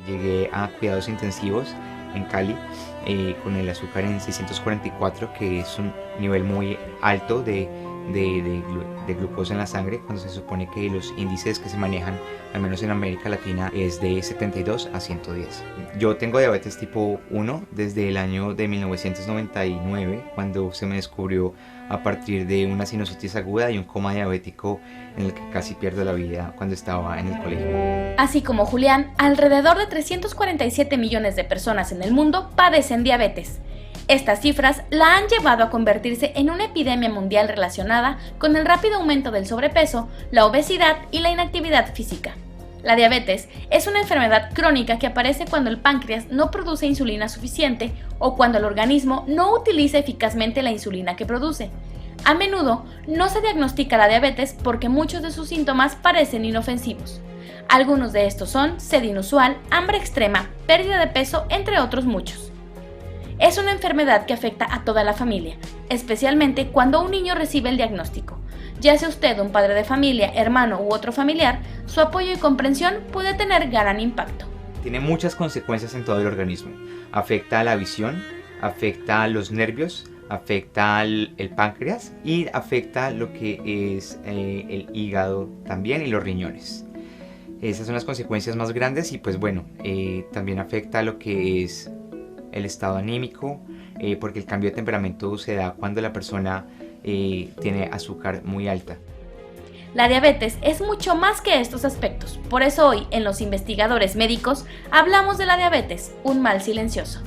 llegué a cuidados intensivos en Cali con el azúcar en 644, que es un nivel muy alto de glucosa en la sangre, cuando se supone que los índices que se manejan, al menos en América Latina, es de 72 a 110. Yo tengo diabetes tipo 1 desde el año de 1999, cuando se me descubrió a partir de una sinusitis aguda y un coma diabético en el que casi pierdo la vida cuando estaba en el colegio. Así como Julián, alrededor de 347 millones de personas en el mundo padecen diabetes. Estas cifras la han llevado a convertirse en una epidemia mundial relacionada con el rápido aumento del sobrepeso, la obesidad y la inactividad física. La diabetes es una enfermedad crónica que aparece cuando el páncreas no produce insulina suficiente o cuando el organismo no utiliza eficazmente la insulina que produce. A menudo no se diagnostica la diabetes porque muchos de sus síntomas parecen inofensivos. Algunos de estos son sed inusual, hambre extrema, pérdida de peso, entre otros muchos. Es una enfermedad que afecta a toda la familia, especialmente cuando un niño recibe el diagnóstico. Ya sea usted un padre de familia, hermano u otro familiar, su apoyo y comprensión puede tener gran impacto. Tiene muchas consecuencias en todo el organismo. Afecta a la visión, afecta a los nervios, afecta el páncreas y afecta lo que es el hígado también y los riñones. Esas son las consecuencias más grandes y pues bueno, también afecta lo que es el estado anímico, porque el cambio de temperamento se da cuando la persona tiene azúcar muy alta. La diabetes es mucho más que estos aspectos, por eso hoy en Los Investigadores Médicos hablamos de la diabetes, un mal silencioso.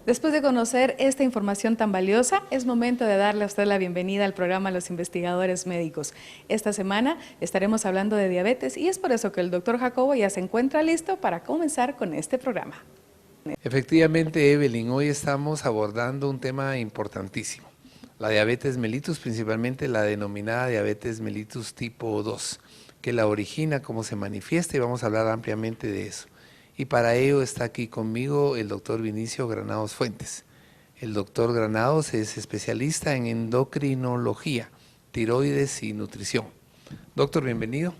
Después de conocer esta información tan valiosa, es momento de darle a usted la bienvenida al programa Los Investigadores Médicos. Esta semana estaremos hablando de diabetes y es por eso que el doctor Jacobo ya se encuentra listo para comenzar con este programa. Efectivamente, Evelyn, hoy estamos abordando un tema importantísimo, la diabetes mellitus, principalmente la denominada diabetes mellitus tipo 2, que la origina, cómo se manifiesta y vamos a hablar ampliamente de eso. Y para ello está aquí conmigo el doctor Vinicio Granados Fuentes. El doctor Granados es especialista en endocrinología, tiroides y nutrición. Doctor, bienvenido.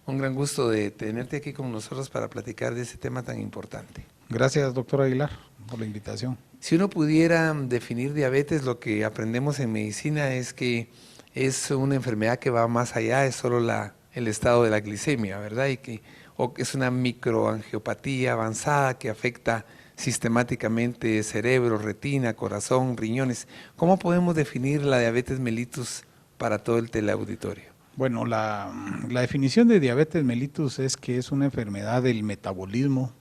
Un gran gusto de tenerte aquí con nosotros para platicar de este tema tan importante. Gracias, doctor Aguilar, por la invitación. Si uno pudiera definir diabetes, lo que aprendemos en medicina es que es una enfermedad que va más allá, es solo el estado de la glicemia, ¿verdad? O que es una microangiopatía avanzada que afecta sistemáticamente cerebro, retina, corazón, riñones. ¿Cómo podemos definir la diabetes mellitus para todo el teleauditorio? Bueno, la definición de diabetes mellitus es que es una enfermedad del metabolismo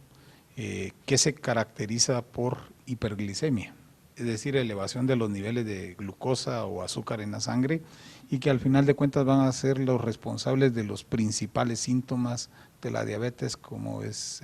que se caracteriza por hiperglicemia, es decir, elevación de los niveles de glucosa o azúcar en la sangre y que al final de cuentas van a ser los responsables de los principales síntomas de la diabetes, como es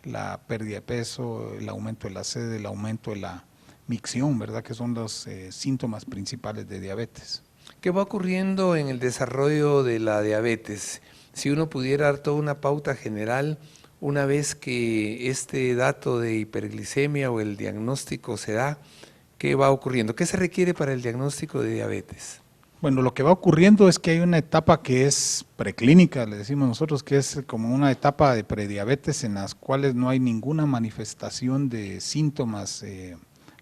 la pérdida de peso, el aumento de la sed, el aumento de la micción, ¿verdad? Que son los síntomas principales de diabetes. ¿Qué va ocurriendo en el desarrollo de la diabetes? Si uno pudiera dar toda una pauta general, una vez que este dato de hiperglicemia o el diagnóstico se da, ¿qué va ocurriendo? ¿Qué se requiere para el diagnóstico de diabetes? Bueno, lo que va ocurriendo es que hay una etapa que es preclínica, le decimos nosotros, que es como una etapa de prediabetes en las cuales no hay ninguna manifestación de síntomas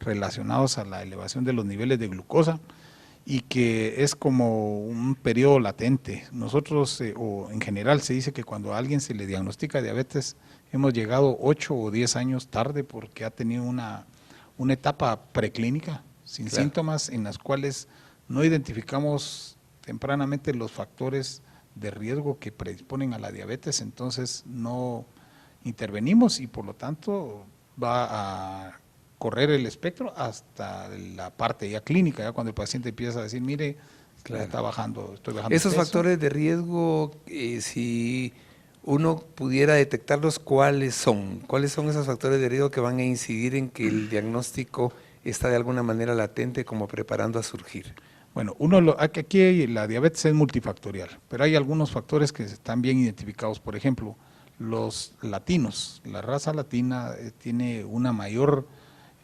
relacionados a la elevación de los niveles de glucosa y que es como un periodo latente. Nosotros, o en general se dice que cuando a alguien se le diagnostica diabetes, hemos llegado 8 o 10 años tarde porque ha tenido una etapa preclínica, sin síntomas, en las cuales no identificamos tempranamente los factores de riesgo que predisponen a la diabetes, entonces no intervenimos y por lo tanto va a correr el espectro hasta la parte ya clínica, ya cuando el paciente empieza a decir, mire, está bajando, estoy bajando Esos peso. factores de riesgo, si uno pudiera detectarlos, ¿cuáles son? ¿Cuáles son esos factores de riesgo que van a incidir en que el diagnóstico está de alguna manera latente como preparando a surgir? Bueno, aquí la diabetes es multifactorial, pero hay algunos factores que están bien identificados. Por ejemplo, los latinos, la raza latina tiene una mayor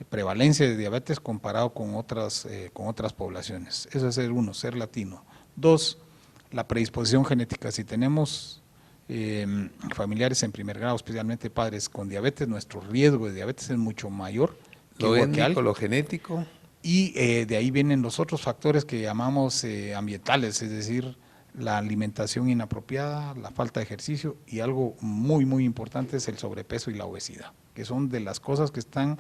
prevalencia de diabetes comparado con otras poblaciones. Eso es ser uno, ser latino. Dos, la predisposición genética. Si tenemos familiares en primer grado, especialmente padres con diabetes, nuestro riesgo de diabetes es mucho mayor que Lo igual que étnico, lo genético. y de ahí vienen los otros factores que llamamos ambientales, es decir, la alimentación inapropiada, la falta de ejercicio y algo muy, muy importante es el sobrepeso y la obesidad, que son de las cosas que están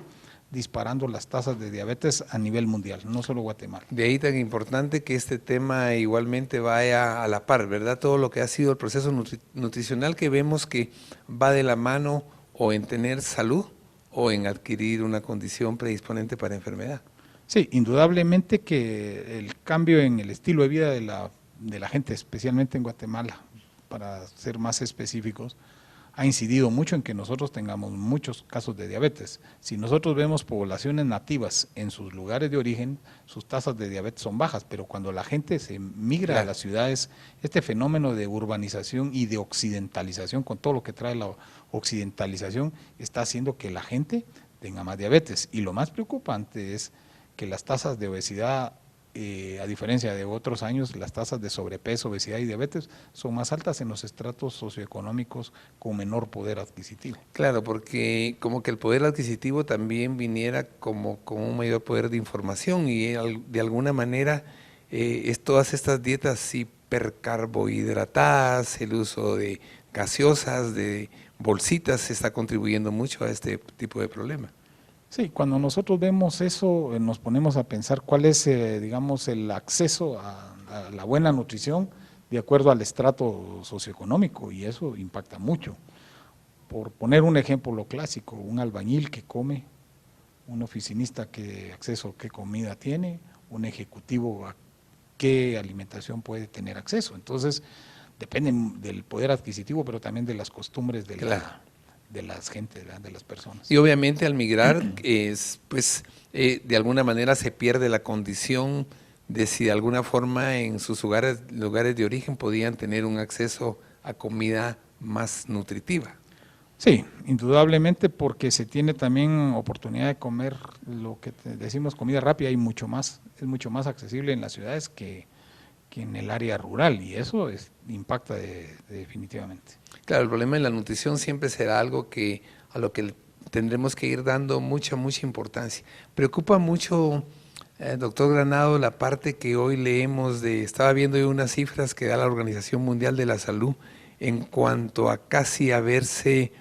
disparando las tasas de diabetes a nivel mundial, no solo Guatemala. De ahí tan importante que este tema igualmente vaya a la par, ¿verdad? Todo lo que ha sido el proceso nutricional que vemos que va de la mano o en tener salud o en adquirir una condición predisponente para enfermedad. Sí, indudablemente que el cambio en el estilo de vida de la gente, especialmente en Guatemala, para ser más específicos, ha incidido mucho en que nosotros tengamos muchos casos de diabetes. Si nosotros vemos poblaciones nativas en sus lugares de origen, sus tasas de diabetes son bajas, pero cuando la gente se migra a las ciudades, este fenómeno de urbanización y de occidentalización, con todo lo que trae la occidentalización, está haciendo que la gente tenga más diabetes. Y lo más preocupante es que las tasas de obesidad, a diferencia de otros años, las tasas de sobrepeso, obesidad y diabetes son más altas en los estratos socioeconómicos con menor poder adquisitivo. Claro, porque como que el poder adquisitivo también viniera como con un mayor poder de información y de alguna manera es todas estas dietas hipercarbohidratadas, el uso de gaseosas, de bolsitas, está contribuyendo mucho a este tipo de problema. Sí, cuando nosotros vemos eso, nos ponemos a pensar cuál es, digamos, el acceso a la buena nutrición de acuerdo al estrato socioeconómico, y eso impacta mucho. Por poner un ejemplo clásico, un albañil que come, un oficinista que acceso a qué comida tiene, un ejecutivo a qué alimentación puede tener acceso. Entonces, depende del poder adquisitivo, pero también de las costumbres de las gentes, de las personas. Y obviamente al migrar, de alguna manera se pierde la condición de si de alguna forma en sus lugares de origen podían tener un acceso a comida más nutritiva. Sí, indudablemente, porque se tiene también oportunidad de comer lo que decimos comida rápida y mucho más, es mucho más accesible en las ciudades que en el área rural, y eso impacta definitivamente. Claro, el problema de la nutrición siempre será algo a lo que tendremos que ir dando mucha importancia. Preocupa mucho, doctor Granado, la parte que hoy leemos estaba viendo yo unas cifras que da la Organización Mundial de la Salud en cuanto a casi haberse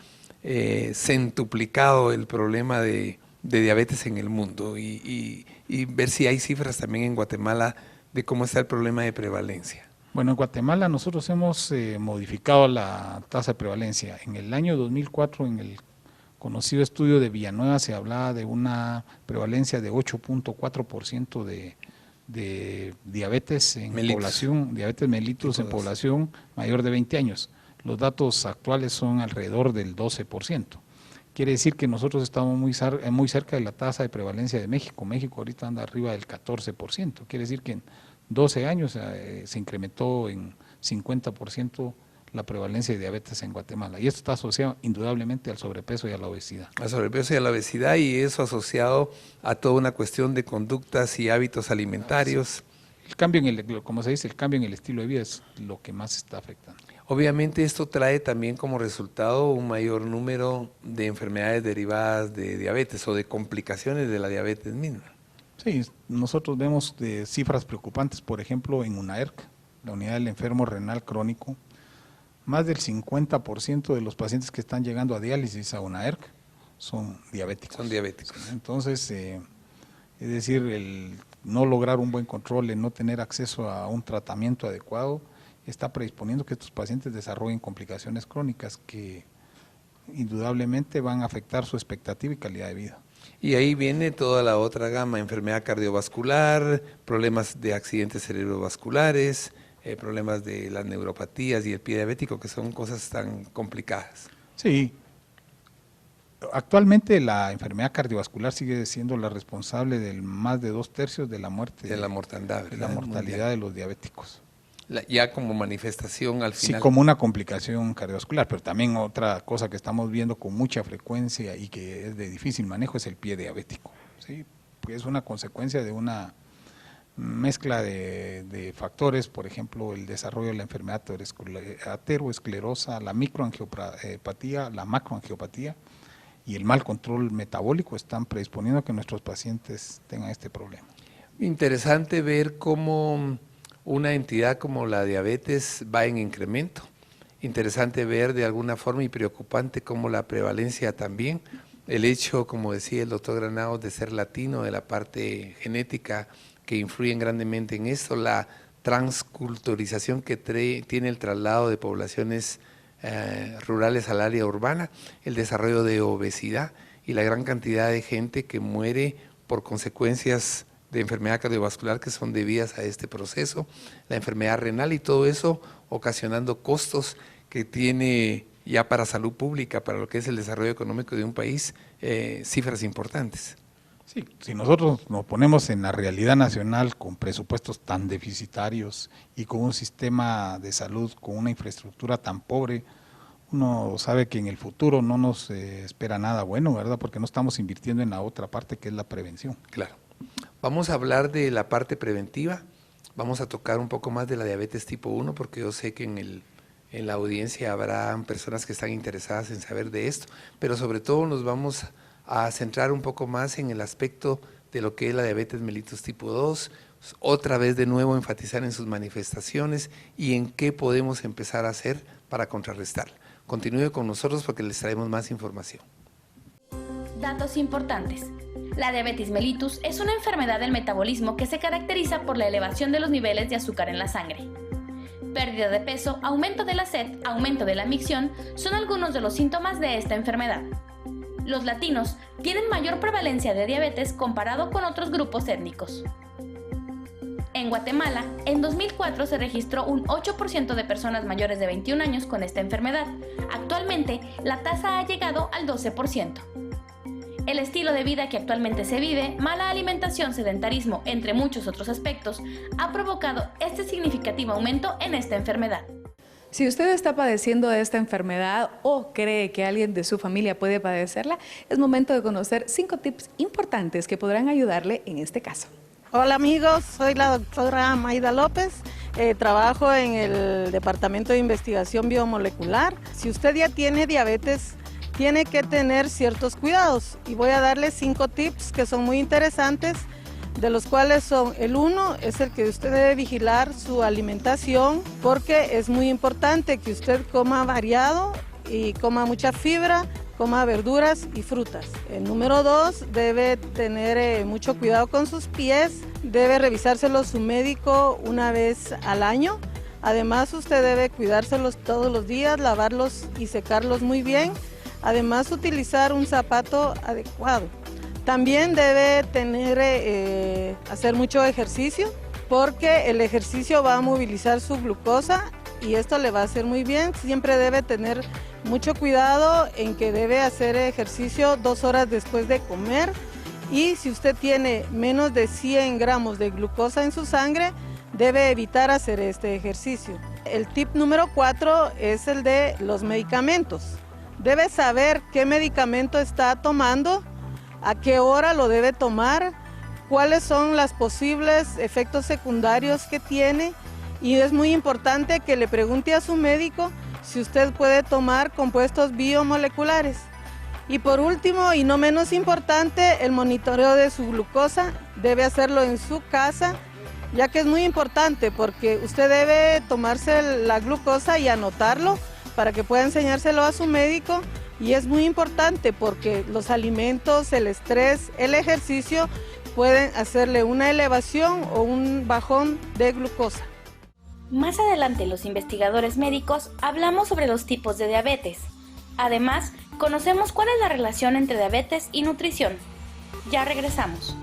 centuplicado el problema de diabetes en el mundo y ver si hay cifras también en Guatemala de cómo está el problema de prevalencia. Bueno, en Guatemala nosotros hemos modificado la tasa de prevalencia. En el año 2004, en el conocido estudio de Villanueva, se hablaba de una prevalencia de 8.4% de diabetes en población, diabetes mellitus en población mayor de 20 años. Los datos actuales son alrededor del 12%. Quiere decir que nosotros estamos muy cerca de la tasa de prevalencia de México. México ahorita anda arriba del 14%. Quiere decir que en 12 años se incrementó en 50% la prevalencia de diabetes en Guatemala. Y esto está asociado indudablemente al sobrepeso y a la obesidad. Al sobrepeso y a la obesidad, y eso asociado a toda una cuestión de conductas y hábitos alimentarios. El cambio como se dice, el cambio en el estilo de vida es lo que más está afectando. Obviamente esto trae también como resultado un mayor número de enfermedades derivadas de diabetes o de complicaciones de la diabetes misma. Sí, nosotros vemos cifras preocupantes, por ejemplo, en UNAERC, la unidad del enfermo renal crónico, más del 50% de los pacientes que están llegando a diálisis a UNAERC son diabéticos. Son diabéticos. Entonces, es decir, el no lograr un buen control, el no tener acceso a un tratamiento adecuado, está predisponiendo que estos pacientes desarrollen complicaciones crónicas que indudablemente van a afectar su expectativa y calidad de vida. Y ahí viene toda la otra gama, enfermedad cardiovascular, problemas de accidentes cerebrovasculares, problemas de las neuropatías y el pie diabético, que son cosas tan complicadas. Sí, actualmente la enfermedad cardiovascular sigue siendo la responsable del más de 2/3 de la muerte. De la mortandad, de la mortalidad de los diabéticos. Ya como manifestación al final. Sí, como una complicación cardiovascular, pero también otra cosa que estamos viendo con mucha frecuencia y que es de difícil manejo es el pie diabético, ¿sí? Porque es una consecuencia de una mezcla de factores, por ejemplo, el desarrollo de la enfermedad ateroesclerosa, la microangiopatía, la macroangiopatía y el mal control metabólico están predisponiendo a que nuestros pacientes tengan este problema. Interesante ver cómo una entidad como la diabetes va en incremento. Interesante ver de alguna forma y preocupante cómo la prevalencia también. El hecho, como decía el doctor Granados, de ser latino, de la parte genética que influyen grandemente en esto, la transculturización que tiene el traslado de poblaciones rurales al área urbana, el desarrollo de obesidad y la gran cantidad de gente que muere por consecuencias de enfermedad cardiovascular que son debidas a este proceso, la enfermedad renal y todo eso ocasionando costos que tiene ya para salud pública, para lo que es el desarrollo económico de un país, cifras importantes. Sí, si nosotros nos ponemos en la realidad nacional con presupuestos tan deficitarios y con un sistema de salud con una infraestructura tan pobre, uno sabe que en el futuro no nos espera nada bueno, ¿verdad? Porque no estamos invirtiendo en la otra parte que es la prevención. Claro. Vamos a hablar de la parte preventiva, vamos a tocar un poco más de la diabetes tipo 1 porque yo sé que en la audiencia habrá personas que están interesadas en saber de esto, pero sobre todo nos vamos a centrar un poco más en el aspecto de lo que es la diabetes mellitus tipo 2, otra vez de nuevo enfatizar en sus manifestaciones y en qué podemos empezar a hacer para contrarrestarla. Continúe con nosotros porque les traemos más información. Datos importantes. La diabetes mellitus es una enfermedad del metabolismo que se caracteriza por la elevación de los niveles de azúcar en la sangre. Pérdida de peso, aumento de la sed, aumento de la micción son algunos de los síntomas de esta enfermedad. Los latinos tienen mayor prevalencia de diabetes comparado con otros grupos étnicos. En Guatemala, en 2004 se registró un 8% de personas mayores de 21 años con esta enfermedad. Actualmente, la tasa ha llegado al 12%. El estilo de vida que actualmente se vive, mala alimentación, sedentarismo, entre muchos otros aspectos, ha provocado este significativo aumento en esta enfermedad. Si usted está padeciendo de esta enfermedad o cree que alguien de su familia puede padecerla, es momento de conocer 5 tips importantes que podrán ayudarle en este caso. Hola amigos, soy la doctora Maida López, trabajo en el Departamento de Investigación Biomolecular. Si usted ya tiene diabetes, tiene que tener ciertos cuidados y voy a darle 5 tips que son muy interesantes, de los cuales son: el 1 es el que usted debe vigilar su alimentación porque es muy importante que usted coma variado y coma mucha fibra, coma verduras y frutas. El número 2, debe tener mucho cuidado con sus pies, debe revisárselo su médico una vez al año. Además, usted debe cuidárselos todos los días, lavarlos y secarlos muy bien. Además, utilizar un zapato adecuado. También debe hacer mucho ejercicio porque el ejercicio va a movilizar su glucosa y esto le va a hacer muy bien. Siempre debe tener mucho cuidado en que debe hacer ejercicio 2 horas después de comer, y si usted tiene menos de 100 gramos de glucosa en su sangre, debe evitar hacer este ejercicio. El tip número 4 es el de los medicamentos. Debe saber qué medicamento está tomando, a qué hora lo debe tomar, cuáles son los posibles efectos secundarios que tiene, y es muy importante que le pregunte a su médico si usted puede tomar compuestos biomoleculares. Y por último, y no menos importante, el monitoreo de su glucosa. Debe hacerlo en su casa, ya que es muy importante porque usted debe tomarse la glucosa y anotarlo para que pueda enseñárselo a su médico. Y es muy importante porque los alimentos, el estrés, el ejercicio pueden hacerle una elevación o un bajón de glucosa. Más adelante, los investigadores médicos hablamos sobre los tipos de diabetes. Además, conocemos cuál es la relación entre diabetes y nutrición. Ya regresamos.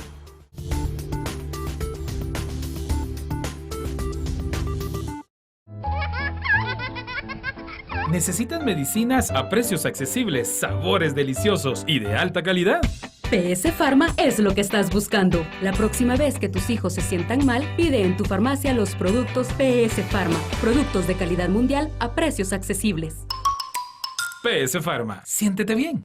¿Necesitan medicinas a precios accesibles, sabores deliciosos y de alta calidad? PS Pharma es lo que estás buscando. La próxima vez que tus hijos se sientan mal, pide en tu farmacia los productos PS Pharma. Productos de calidad mundial a precios accesibles. PS Pharma. Siéntete bien.